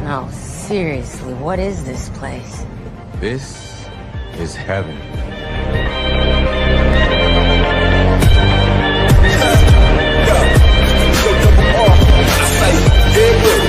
No, seriously, what is this place? This is heaven. Yeah.